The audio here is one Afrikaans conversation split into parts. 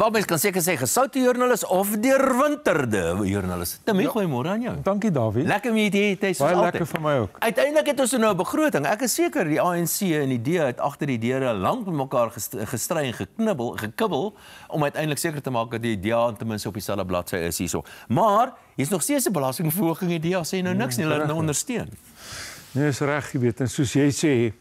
Wel, mens kan seker sê gesoute joernalis of deurwinterde joernalis. Timmy, goeiemôre aan jou. Dankie, Dawie. Lekker om jy te hê, soos Baie altyd. lekker vir my ook. Uiteindelik het ons nou 'n begroting. Ek is seker die ANC en die DA het agter die deure lank met mekaar gestry en gekibbel om uiteindelik seker te maak dat die DA ten minste op dieselfde bladsy is hierso. Maar hier's nog steeds 'n belastingverhoging. Die DA sê nou niks nie, hulle het nou ondersteun. Nee, is reg, jy weet. En soos jy sê,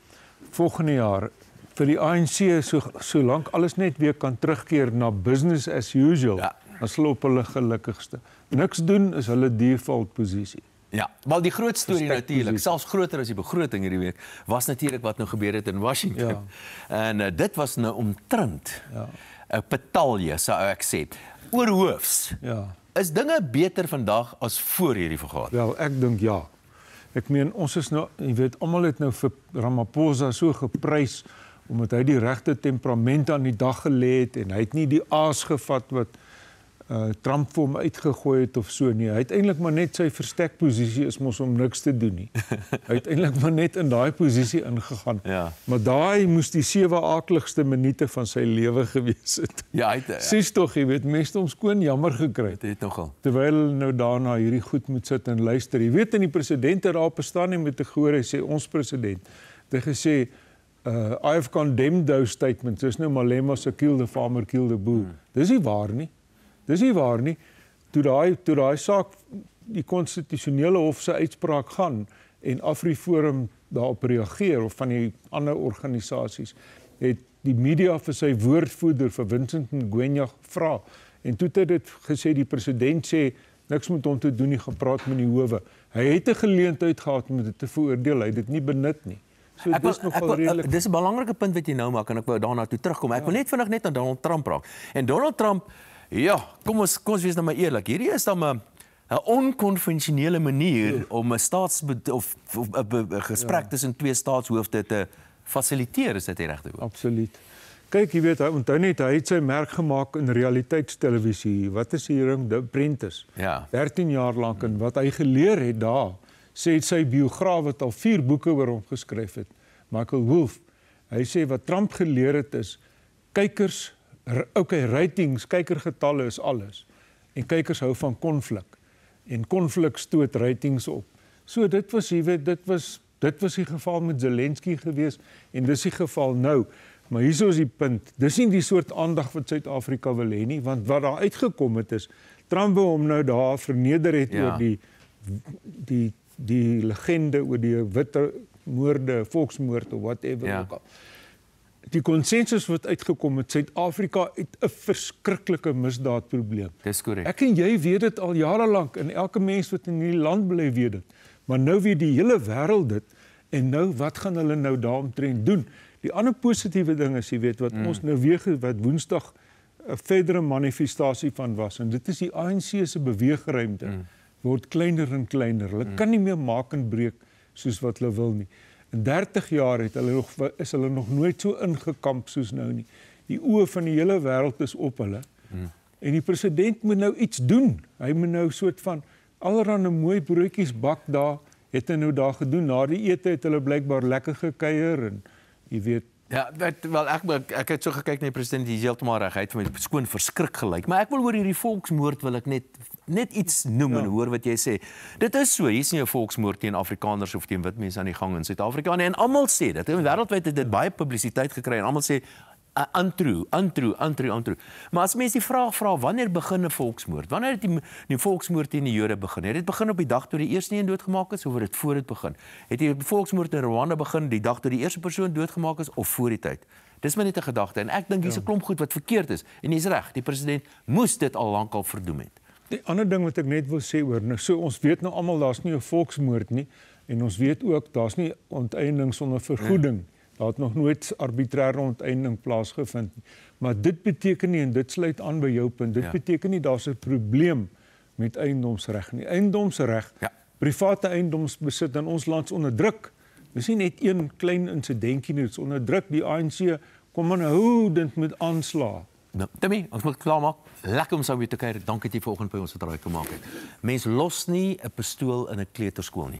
volgende jaar vir die ANC solank alles net weer kan terugkeer na business as usual, dan sal op hulle gelukkigste. Niks doen is hulle default posisie. Ja, wel die groot storie natuurlik, selfs groter as die begroting hierdie week, was natuurlik wat nou gebeur het in Washington. Ja. En dit was nou omtrent 'n betalje, sou ek sê. Oorhoofs. Ja. Is dinge beter vandag as voor hierdie vergadering? Wel, ek dink ja. Ek meen, ons is nou, jy weet, almal het nou vir Ramaphosa so geprys omdat hy die regte temperament aan die dag gelê het en hy het nie die aas gevat wat Trump vir hom uitgegooi het of so nie. Hy het eintlik maar net sy verstekposisie is mos om niks te doen nie. Hy het eintlik maar net in daai posisie ingegaan. Ja. Maar daai moes die 7 aakligste minute van sy lewe gewees het. Ja, hy het Sies tog, jy weet, mense hom skoon jammer gekry. Dit het nogal. Terwyl hulle nou daarna hierdie goed moet sit en luister. Jy weet, in die president het daar bestaan nie met te gehoor, hy sê ons president. Het hy gesê I have condemned those statements. Dis nou Malema se kill the farmer, kill the bull. Dis nie waar nie. Dis nie waar nie. Toe daai saak die konstitusionele hof se uitspraak gaan en AfriForum daarop reageer of van die ander organisasies, het die media vir sy woordvoerder vir Vincent Ngwenya gevra. En toe het dit gesê die president sê niks met hom te doen nie, gepraat met die howe. Hy het 'n geleentheid gehad om dit te veroordeel, hy het dit nie benut nie. So dis 'n belangrike punt wat jy nou maak en ek wou daarna toe terugkom. Ek wil net vinnig net aan Donald Trump raak. En Donald Trump, ja, kom ons wees nou maar eerlik. Hierdie is dan 'n onkonvensionele manier om 'n gesprek tussen twee staatshoofde te fasiliteer, is dit die regte woord? Absoluut. Kyk, jy weet, onthou net, hy het sy merk gemaak in realiteitstelevisie. Wat is hier The Apprentice? Ja. 13 jaar lank en wat hy geleer het daar, sê sy biograaf wat al 4 boeke oor hom geskryf het, Michael Wolff. Hy sê wat Trump geleer het is kykers, ratings, kykergetalle is alles. En kykers hou van konflik. En konflik stoot ratings op. So dit was, jy weet, dit was die geval met Zelensky gewees en dis die geval nou. Maar hierso is die punt. Dis nie die soort aandag wat Suid-Afrika wil hê nie, want wat daar uitgekom het is Trump wou hom nou daar verneder het oor die legende oor die witte moorde, volksmoord of whatever ook al. Die konsensus wat uitgekom het, Suid-Afrika het 'n verskriklike misdaadprobleem. Dis korrek. Ek en jy weet dit al jare lank en elke mens wat in hierdie land bly weet dit. Maar nou weet die hele wêreld dit en nou wat gaan hulle nou daaromtrent doen? Die ander positiewe ding is, jy weet, wat ons nou weer wat Woensdag 'n verdere manifestasie van was en dit is die ANC se beweegruimte word kleiner en kleiner. Hulle kan nie meer maak en breek soos wat hulle wil nie. In 30 jaar is hulle nog nooit so ingekamp soos nou nie. Die oë van die hele wêreld is op hulle. En die president moet nou iets doen. Hy moet nou soort van allerhande mooi broodjies bak daar, het hy nou daar gedoen. Na die ete het hulle blykbaar lekker gekuier en jy weet. Ja, wel ek het so gekyk na die president, die is heeltemal reg, hy het vir my skoon verskrik gelyk. Maar ek wil oor hierdie volksmoord wil ek net iets noem en hoor wat jy sê. Dit is so, hier is nie 'n volksmoord teen Afrikaners of teen wit mense aan die gang in Suid-Afrika nie en almal sê dit. Wêreldwyd het dit baie publisiteit gekry en almal sê untrue. Maar as mense die vraag vra, wanneer begin 'n volksmoord? Wanneer het die volksmoord teen die Jode begin? Het dit begin op die dag toe die eerste een doodgemaak is of het dit voor dit begin? Het die volksmoord in Rwanda begin die dag toe die eerste persoon doodgemaak is of voor die tyd? Dis maar net 'n gedagte en ek dink hier's 'n klomp goed wat verkeerd is en jy's reg, die president moes dit al lankal verdoem het. Die ander ding wat ek net wil sê oor, nou so ons weet nou almal daar's nie 'n volksmoord nie en ons weet ook daar's nie onteiening sonder vergoeding. Daar het nog nooit arbitrêre onteiening plaasgevind nie. Maar dit beteken nie, en dit sluit aan by jou punt, dit beteken nie daar's 'n probleem met eiendomsreg nie. Eiendomsreg, private eiendomsbesit in ons land is onder druk. Dis nie net een klein insidentjie nie, dit is onder druk. Die ANC kom aanhoudend met aanslae. Nou, Timmy, ons moet klaarmaak. Lekker om saam met jou te kuier. Dankie dat jy vanoggend by ons gedraai gemaak het. Mens los nie 'n pistool in 'n kleuterskool nie.